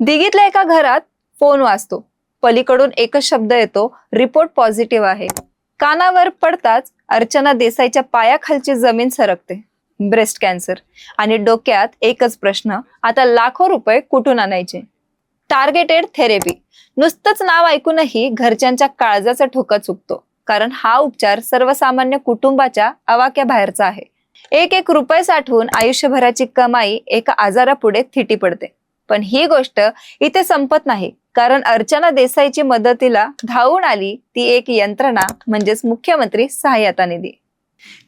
दिघीतल्या एका घरात फोन वाजतो. पलीकडून एकच शब्द येतो, रिपोर्ट पॉझिटिव्ह आहे. कानावर पडताच अर्चना देसाईच्या पायाखालची जमीन सरकते, ब्रेस्ट कॅन्सर. आणि डोक्यात एकच प्रश्न, आता लाखो रुपये कुठून आणायचे? Targeted therapy. नुसतंच नाव ऐकूनही घरच्यांच्या काळजाचा ठोका चुकतो, कारण हा उपचार सर्वसामान्य कुटुंबाच्या आवाक्याबाहेरचा आहे. एक एक रुपये साठवून आयुष्यभराची कमाई एका आजारापुढे थिटी पडते. पण ही गोष्ट इथे संपत नाही, कारण अर्चना देसाईची मदतीला धावून आली ती एक यंत्रणा, म्हणजेच मुख्यमंत्री सहाय्यता निधी.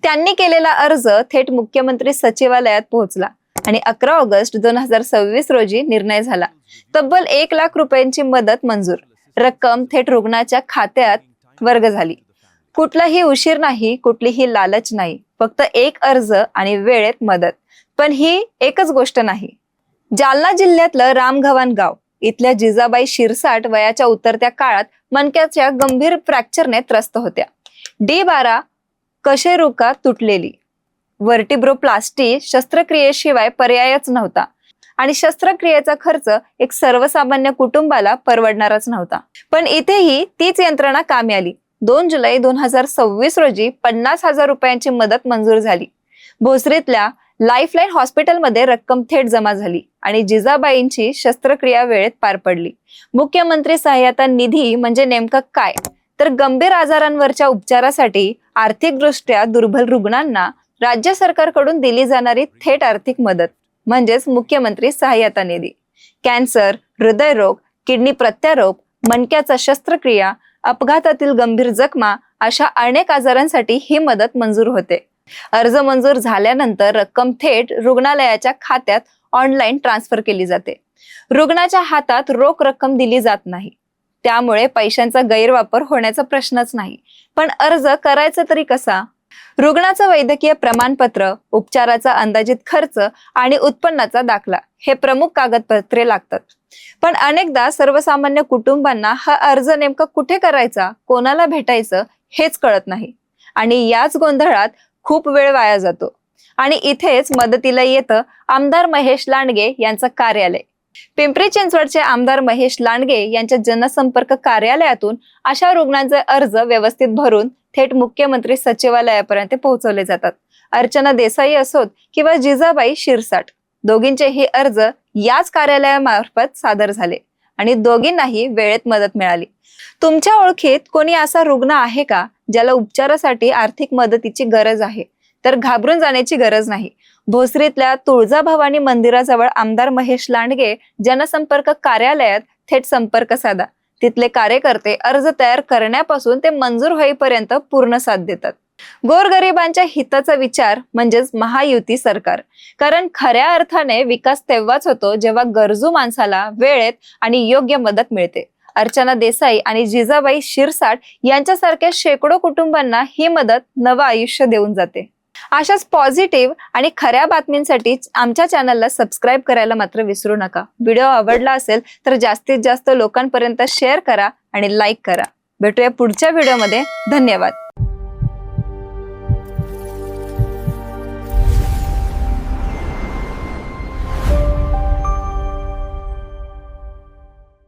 त्यांनी केलेला अर्ज थेट मुख्यमंत्री सचिवालयात पोहोचला आणि 11 ऑगस्ट 2026 रोजी निर्णय झाला. तब्बल 1 लाख रुपयांची मदत मंजूर. रक्कम थेट रुग्णाच्या खात्यात वर्ग झाली. कुठलाही उशीर नाही, कुठलीही लालच नाही, फक्त एक अर्ज आणि वेळेत मदत. पण ही एकच गोष्ट नाही. जालना जिल्ह्यातलं रामगव्हाण गाव इथल्या जिजाबाई शिरसाट वयाच्या उतरत्या काळात मणक्याच्या गंभीर फ्रॅक्चरने त्रस्त होत्या. D12 कशेरुका तुटलेली. व्हर्टिब्रोप्लास्टी शस्त्रक्रियेशिवाय पर्यायच नव्हता आणि शस्त्रक्रियेचा खर्च एक सर्वसामान्य कुटुंबाला परवडणारच नव्हता. पण इथेही तीच यंत्रणा कामी आली. 2 जुलै 2026 रोजी 50,000 रुपयांची मदत मंजूर झाली. भोसरीतल्या लाईफलाईन हॉस्पिटलमध्ये रक्कम थेट जमा झाली आणि जिजाबाईंची शस्त्रक्रिया वेळेत पार पडली. मुख्यमंत्री सहाय्यता निधी म्हणजे नेमकं काय? तर गंभीर आजारांवरच्या उपचारासाठी आर्थिकदृष्ट्या दुर्बल रुग्णांना राज्य सरकारकडून दिली जाणारी थेट आर्थिक मदत म्हणजेच मुख्यमंत्री सहाय्यता निधी. कॅन्सर, हृदयरोग, किडनी प्रत्यारोप, मणक्याचा शस्त्रक्रिया, अपघातातील गंभीर जखमा अशा अनेक आजारांसाठी ही मदत मंजूर होते. अर्ज मंजूर झाल्यानंतर रक्कम थेट रुग्णालयाच्या खात्यात ऑनलाईन ट्रान्सफर केली जाते. रुग्णाच्या हातात रोख रक्कम दिली जात नाही, त्यामुळे पैशांचा गैरवापर होण्याचा प्रश्नच नाही. पण अर्ज करायचा तरी कसा? रुग्णाचं वैद्यकीय प्रमाणपत्र, उपचाराचा अंदाजित खर्च आणि उत्पन्नाचा दाखला हे प्रमुख कागदपत्रे लागतात. पण अनेकदा सर्वसामान्य कुटुंबांना हा अर्ज नेमका कुठे करायचा, कोणाला भेटायचं हेच कळत नाही. आणि याच गोंधळात खूप वेळ वाया जातो. आणि इथेच मदतीला येतं आमदार महेश लांडगे यांचं कार्यालय. पिंपरी चिंचवडचे आमदार महेश लांडगे यांच्या जनसंपर्क कार्यालयातून अशा रुग्णांचे अर्ज व्यवस्थित भरून थेट मुख्यमंत्री सचिवालयापर्यंत पोहोचवले जातात. अर्चना देसाई असोत किंवा जिजाबाई शिरसाट, दोघींचेही अर्ज याच कार्यालयामार्फत सादर झाले आणि दोघींनाही वेळेत मदत मिळाली. तुमच्या ओळखीत कोणी असा रुग्ण आहे का ज्याला उपचारासाठी आर्थिक मदतीची गरज आहे? तर घाबरून जाण्याची गरज नाही. भोसरीतल्या तुळजाभवानी मंदिराजवळ आमदार महेश लांडगे जनसंपर्क कार्यालयात थेट संपर्क साधा. तिथले कार्यकर्ते अर्ज तयार करण्यापासून ते मंजूर होईपर्यंत पूर्ण साथ देतात. गोरगरिबांच्या हिताचा विचार म्हणजेच महायुती सरकार. कारण खऱ्या अर्थाने विकास तेव्हाच होतो जेव्हा गरजू माणसाला वेळेत आणि योग्य मदत मिळते. अर्चना देसाई आणि जिजाबाई शिरसाट यांच्यासारख्या शेकडो कुटुंबांना ही मदत नवं आयुष्य देऊन जाते. अशाच पॉझिटिव्ह आणि खऱ्या बातमींसाठी आमच्या चॅनलला सबस्क्राईब करायला मात्र विसरू नका. व्हिडिओ आवडला असेल तर जास्तीत जास्त लोकांपर्यंत शेअर करा आणि लाईक करा. भेटूया पुढच्या व्हिडिओमध्ये. धन्यवाद.